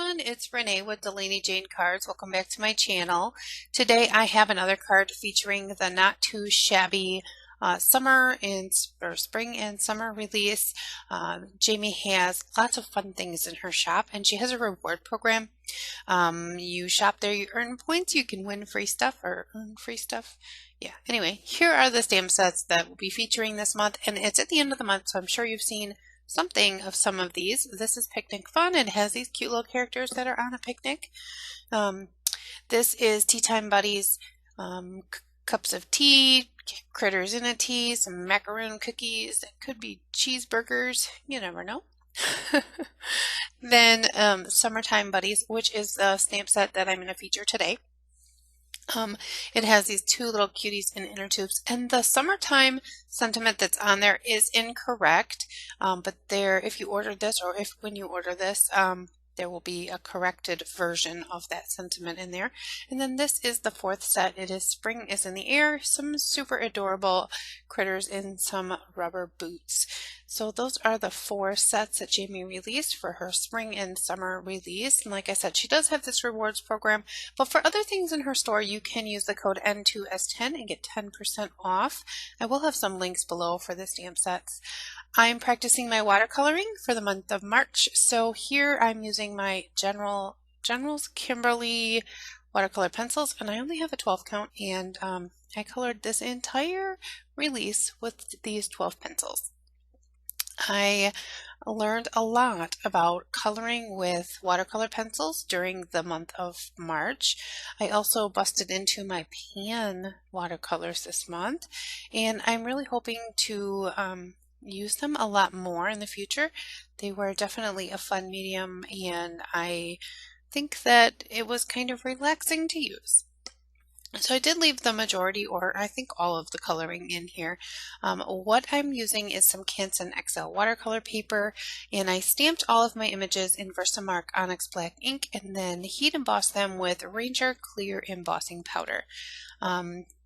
everyone, it's Renee with Delaney Jane Cards. Welcome back to my channel. Today I have another card featuring the not too shabby spring and summer release. Jamie has lots of fun things in her shop, and she has a reward program. You shop there, you earn points, you can win free stuff or earn free stuff. Yeah, anyway, here are the stamp sets that we'll be featuring this month, and it's at the end of the month, so I'm sure you've seen something of some of these. This is Picnic Fun. It has these cute little characters that are on a picnic. This is Tea Time Buddies, cups of tea, critters in a tea, some macaroon cookies, that could be cheeseburgers, you never know. Then Summertime Buddies, which is the stamp set that I'm going to feature today. It has these two little cuties in inner tubes, and the summertime sentiment that's on there is incorrect. But if you order this, or when you order this, there will be a corrected version of that sentiment in there. And then this is the fourth set. It is Spring is in the Air, some super adorable critters in some rubber boots. So those are the four sets that Jamie released for her spring and summer release. And like I said, she does have this rewards program, but for other things in her store, you can use the code N2S10 and get 10% off. I will have some links below for the stamp sets. I'm practicing my watercoloring for the month of March. So here I'm using my General's Kimberly watercolor pencils, and I only have a 12 count, and I colored this entire release with these 12 pencils. I learned a lot about coloring with watercolor pencils during the month of March. I also busted into my pan watercolors this month, and I'm really hoping to use them a lot more in the future. They were definitely a fun medium, and I think that it was kind of relaxing to use. So I did leave the majority, or I think all of the coloring in here. What I'm using is some Canson XL watercolor paper, and I stamped all of my images in Versamark Onyx Black ink and then heat embossed them with Ranger Clear embossing powder.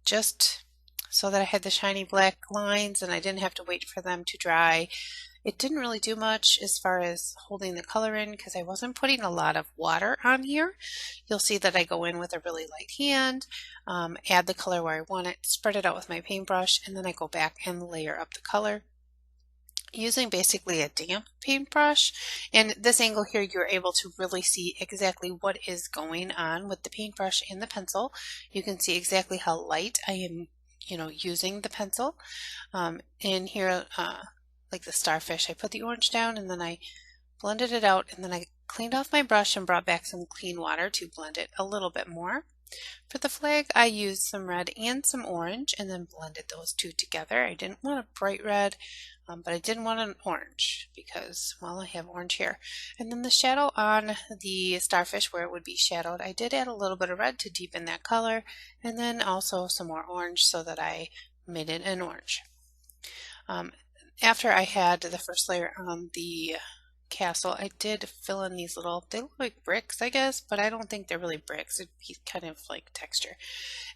Just so that I had the shiny black lines and I didn't have to wait for them to dry. It didn't really do much as far as holding the color in because I wasn't putting a lot of water on here. You'll see that I go in with a really light hand, add the color where I want it, spread it out with my paintbrush, and then I go back and layer up the color using basically a damp paintbrush. And this angle here, you're able to really see exactly what is going on with the paintbrush and the pencil. You can see exactly how light I am, using the pencil. In here, like the starfish, I put the orange down and then I blended it out, and then I cleaned off my brush and brought back some clean water to blend it a little bit more. For the flag, I used some red and some orange and then blended those two together. I didn't want a bright red, but I didn't want an orange because, well, I have orange hair. And then the shadow on the starfish where it would be shadowed, I did add a little bit of red to deepen that color, and then also some more orange so that I made it an orange. After I had the first layer on the castle, I did fill in these little, they look like bricks, I guess, but I don't think they're really bricks. It'd be kind of like texture.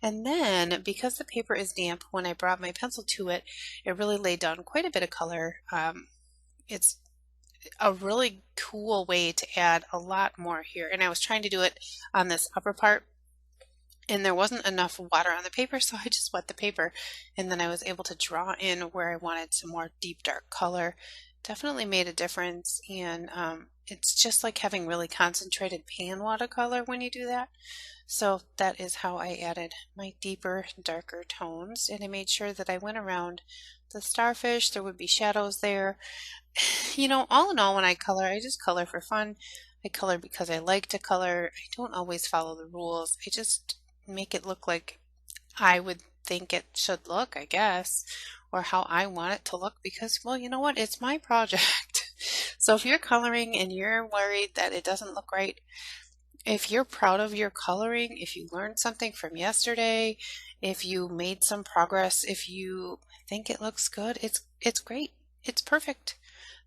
And then, because the paper is damp, when I brought my pencil to it, it really laid down quite a bit of color. It's a really cool way to add a lot more here. And I was trying to do it on this upper part, and there wasn't enough water on the paper, so I just wet the paper, and then I was able to draw in where I wanted some more deep dark color. Definitely made a difference, and it's just like having really concentrated pan watercolor when you do that. So that is how I added my deeper, darker tones, and I made sure that I went around the starfish. There would be shadows there. All in all, when I color, I just color for fun. I color because I like to color. I don't always follow the rules. I just make it look like I would think it should look, I guess, or how I want it to look, because, well, you know what? It's my project. So if you're coloring and you're worried that it doesn't look right, if you're proud of your coloring, if you learned something from yesterday, if you made some progress, if you think it looks good, it's great. It's perfect.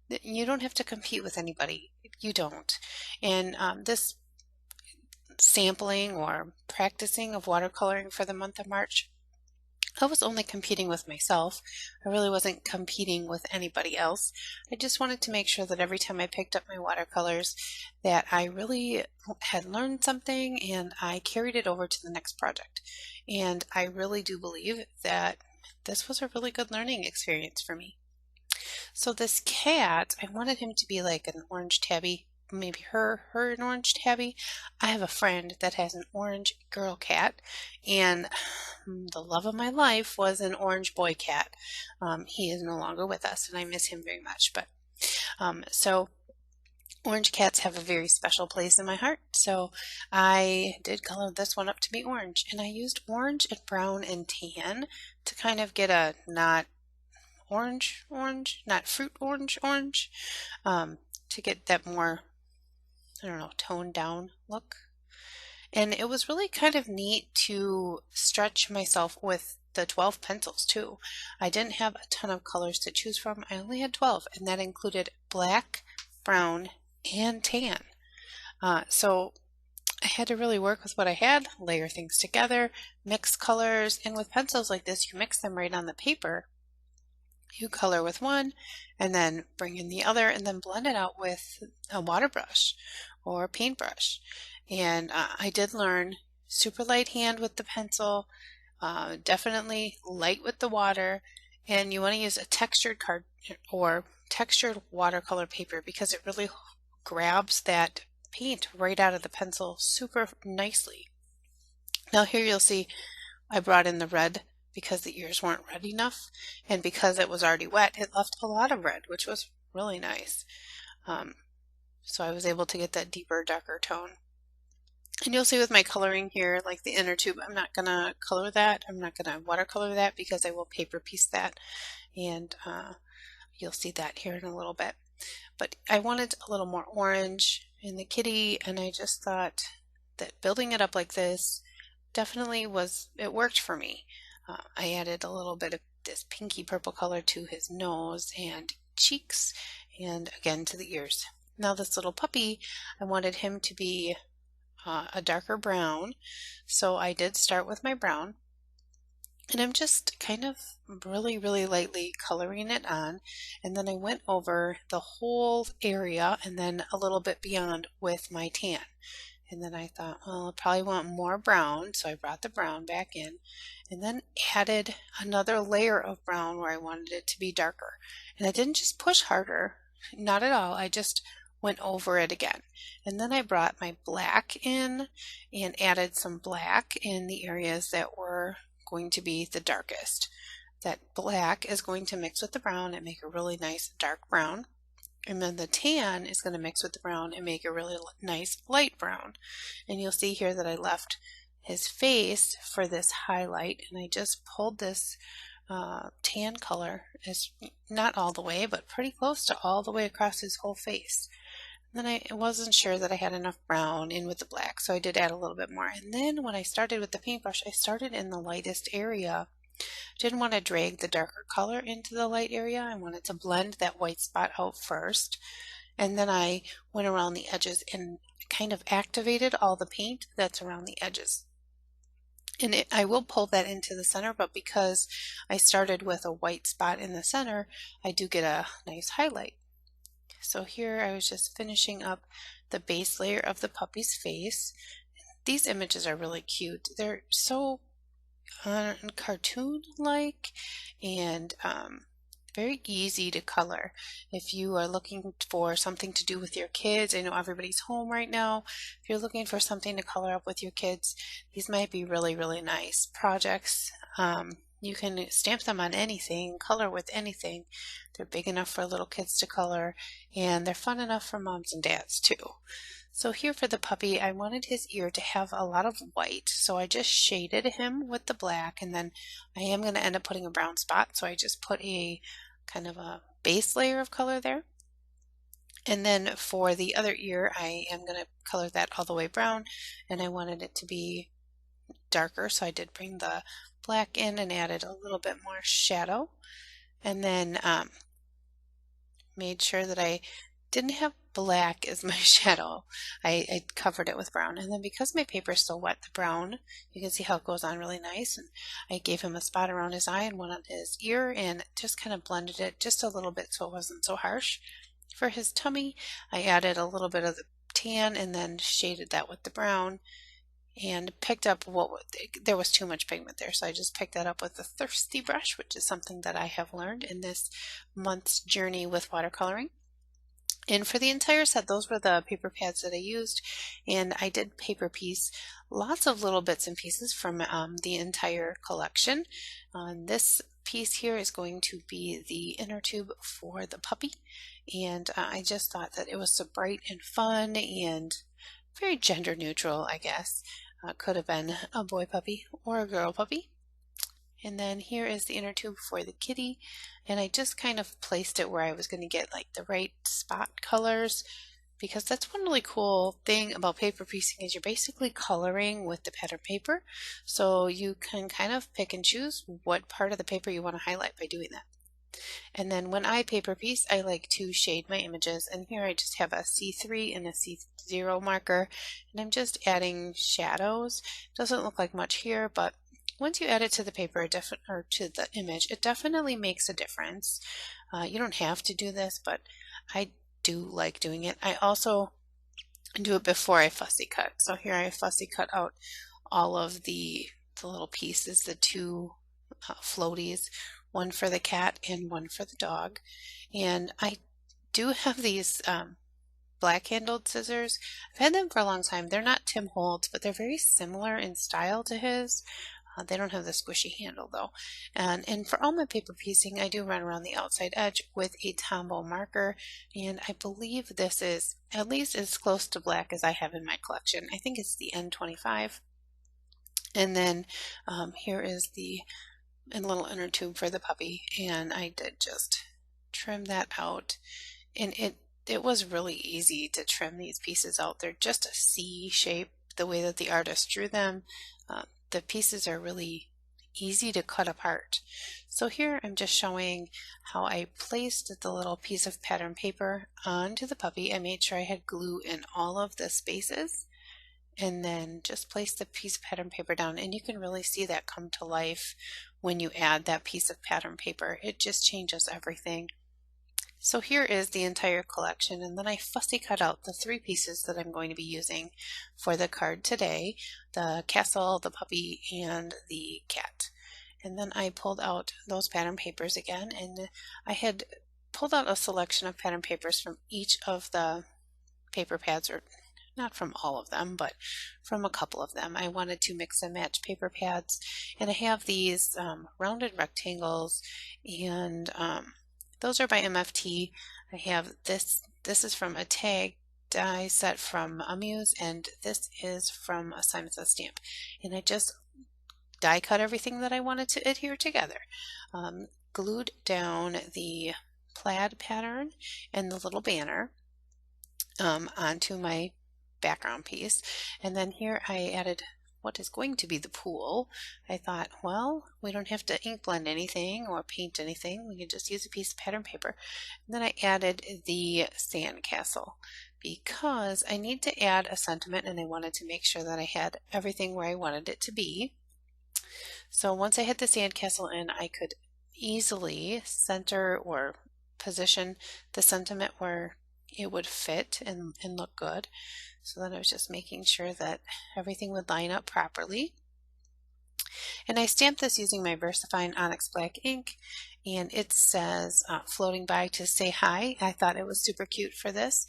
You don't have to compete with anybody. You don't. And this sampling or practicing of watercoloring for the month of March I was only competing with myself. I really wasn't competing with anybody else. I just wanted to make sure that every time I picked up my watercolors that I really had learned something and I carried it over to the next project. And I really do believe that this was a really good learning experience for me. So this cat, I wanted him to be like an orange tabby, maybe her an orange tabby. I have a friend that has an orange girl cat, and the love of my life was an orange boy cat. He is no longer with us, and I miss him very much. But so orange cats have a very special place in my heart. So I did color this one up to be orange, and I used orange and brown and tan to kind of get a not orange orange, not fruit orange orange, to get that more, I don't know, toned down look. And it was really kind of neat to stretch myself with the 12 pencils too. I didn't have a ton of colors to choose from. I only had 12, and that included black, brown, and tan. So I had to really work with what I had, layer things together, mix colors, and with pencils like this, you mix them right on the paper. You color with one and then bring in the other and then blend it out with a water brush or a paintbrush. And I did learn super light hand with the pencil, definitely light with the water, and you want to use a textured card or textured watercolor paper because it really grabs that paint right out of the pencil super nicely. Now here you'll see I brought in the red because the ears weren't red enough, and because it was already wet, it left a lot of red, which was really nice. So I was able to get that deeper, darker tone. And you'll see with my coloring here, like the inner tube, I'm not going to color that. I'm not going to watercolor that because I will paper piece that, and you'll see that here in a little bit. But I wanted a little more orange in the kitty, and I just thought that building it up like this definitely it worked for me. I added a little bit of this pinky purple color to his nose and cheeks, and again to the ears. Now this little puppy, I wanted him to be a darker brown, so I did start with my brown, and I'm just kind of really lightly coloring it on, and then I went over the whole area and then a little bit beyond with my tan. And then I thought, well, I probably want more brown, so I brought the brown back in and then added another layer of brown where I wanted it to be darker. And I didn't just push harder, not at all. I just went over it again. And then I brought my black in and added some black in the areas that were going to be the darkest. That black is going to mix with the brown and make a really nice dark brown. And then the tan is going to mix with the brown and make a really nice light brown. And you'll see here that I left his face for this highlight, and I just pulled this tan color, as not all the way, but pretty close to all the way across his whole face. And then I wasn't sure that I had enough brown in with the black, so I did add a little bit more. And then when I started with the paintbrush, I started in the lightest area. Didn't want to drag the darker color into the light area. I wanted to blend that white spot out first. And then I went around the edges and kind of activated all the paint that's around the edges. And I will pull that into the center, but because I started with a white spot in the center, I do get a nice highlight. So here I was just finishing up the base layer of the puppy's face. These images are really cute. They're so cartoon-like and very easy to color. If you are looking for something to do with your kids, I know everybody's home right now. If you're looking for something to color up with your kids, these might be really nice projects. You can stamp them on anything, color with anything. They're big enough for little kids to color, and they're fun enough for moms and dads too. So here for the puppy, I wanted his ear to have a lot of white, so I just shaded him with the black, and then I am going to end up putting a brown spot, so I just put a kind of a base layer of color there. And then for the other ear, I am going to color that all the way brown, and I wanted it to be darker, so I did bring the black in and added a little bit more shadow, and then made sure that I didn't have black as my shadow. I covered it with brown. And then because my paper is still wet, the brown, you can see how it goes on really nice. And I gave him a spot around his eye and one on his ear and just kind of blended it just a little bit so it wasn't so harsh. For his tummy, I added a little bit of the tan and then shaded that with the brown and picked up there was too much pigment there, so I just picked that up with a thirsty brush, which is something that I have learned in this month's journey with watercoloring. And for the entire set, those were the paper pads that I used, and I did paper piece lots of little bits and pieces from the entire collection. This piece here is going to be the inner tube for the puppy, and I just thought that it was so bright and fun and very gender neutral, I guess. Could have been a boy puppy or a girl puppy. And then here is the inner tube for the kitty, and I just kind of placed it where I was going to get like the right spot colors, because that's one really cool thing about paper piecing is you're basically coloring with the pattern paper, so you can kind of pick and choose what part of the paper you want to highlight by doing that. And then when I paper piece, I like to shade my images, and here I just have a C3 and a C0 marker, and I'm just adding shadows. Doesn't look like much here, but once you add it to the paper or to the image, it definitely makes a difference. You don't have to do this, but I do like doing it. I also do it before I fussy cut. So here I fussy cut out all of the little pieces, the two floaties, one for the cat and one for the dog. And I do have these black handled scissors. I've had them for a long time. They're not Tim Holtz, but they're very similar in style to his. They don't have the squishy handle though. And for all my paper piecing, I do run around the outside edge with a Tombow marker, and I believe this is at least as close to black as I have in my collection. I think it's the N25. And then here is the little inner tube for the puppy, and I did just trim that out, and it was really easy to trim these pieces out. They're just a C shape the way that the artist drew them. The pieces are really easy to cut apart. So here I'm just showing how I placed the little piece of pattern paper onto the puppy. I made sure I had glue in all of the spaces, and then just place the piece of pattern paper down, and you can really see that come to life when you add that piece of pattern paper. It just changes everything. So here is the entire collection, and then I fussy cut out the three pieces that I'm going to be using for the card today: the castle, the puppy, and the cat. And then I pulled out those pattern papers again, and I had pulled out a selection of pattern papers from each of the paper pads, or not from all of them, but from a couple of them. I wanted to mix and match paper pads, and I have these rounded rectangles, and those are by MFT. I have this is from a tag die set from Amuse, and this is from a Simon Says stamp. And I just die cut everything that I wanted to adhere together. Glued down the plaid pattern and the little banner onto my background piece, and then here I added what is going to be the pool. I thought, well, we don't have to ink blend anything or paint anything. We can just use a piece of pattern paper. And then I added the sandcastle because I need to add a sentiment, and I wanted to make sure that I had everything where I wanted it to be. So once I had the sandcastle in, I could easily center or position the sentiment where it would fit and look good. So then I was just making sure that everything would line up properly. And I stamped this using my VersaFine Onyx Black ink, and it says floating by to say hi. I thought it was super cute for this,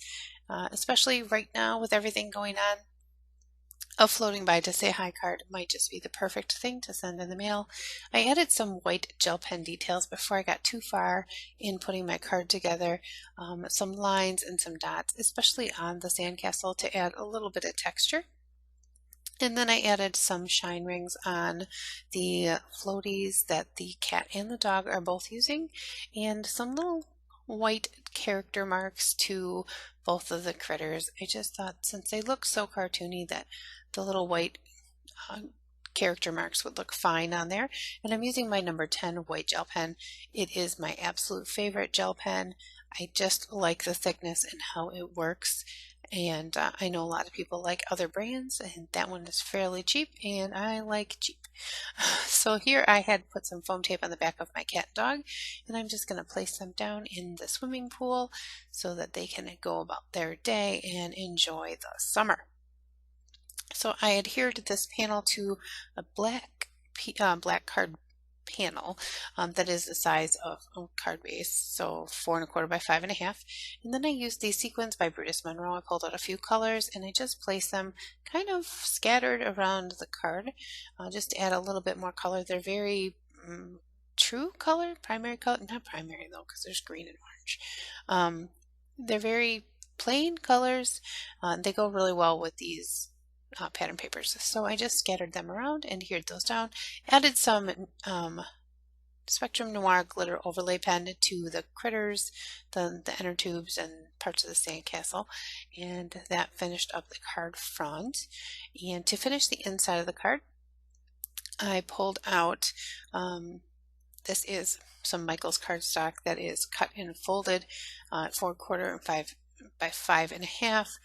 especially right now with everything going on. A floating by to say hi card might just be the perfect thing to send in the mail. I added some white gel pen details before I got too far in putting my card together, some lines and some dots, especially on the sandcastle, to add a little bit of texture. And then I added some shine rings on the floaties that the cat and the dog are both using, and some little white character marks to both of the critters. I just thought, since they look so cartoony, that the little white character marks would look fine on there. And I'm using my number 10 white gel pen. It is my absolute favorite gel pen. I just like the thickness and how it works. And I know a lot of people like other brands, and that one is fairly cheap, and I like cheap. So here I had put some foam tape on the back of my cat and dog, and I'm just going to place them down in the swimming pool so that they can go about their day and enjoy the summer. So I adhered this panel to a black card panel that is the size of a card base, so 4¼ by 5½. And then I used these sequins by Brutus Monroe. I pulled out a few colors and I just placed them kind of scattered around the card just to add a little bit more color. They're very true color, primary color, not primary though, because there's green and orange. They're very plain colors. They go really well with these pattern papers. So I just scattered them around and adhered those down. Added some Spectrum Noir glitter overlay pen to the critters, the inner tubes, and parts of the sandcastle, and that finished up the card front. And to finish the inside of the card, I pulled out this is some Michaels cardstock that is cut and folded 4¼ and 5 by 5½.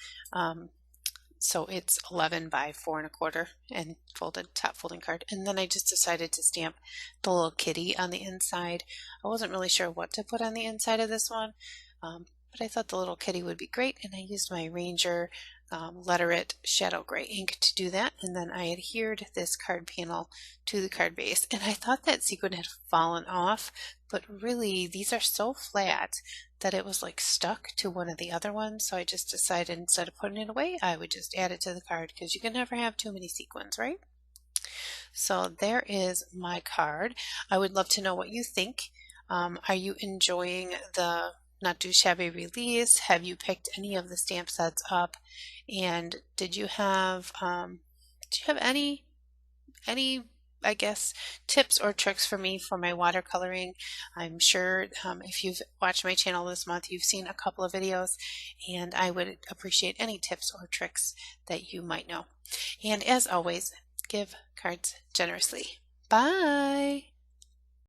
So it's 11 by 4¼ and folded top folding card. And then I just decided to stamp the little kitty on the inside. I wasn't really sure what to put on the inside of this one, but I thought the little kitty would be great, and I used my Ranger Letter It Shadow Gray ink to do that. And then I adhered this card panel to the card base, and I thought that sequin had fallen off, but really these are so flat that it was like stuck to one of the other ones. So I just decided instead of putting it away, I would just add it to the card, because you can never have too many sequins, right? So there is my card. I would love to know what you think. Are you enjoying the Not Too Shabby release? Have you picked any of the stamp sets up? And did you have any I guess tips or tricks for me for my watercoloring? I'm sure if you've watched my channel this month, you've seen a couple of videos, and I would appreciate any tips or tricks that you might know. And as always, give cards generously. Bye!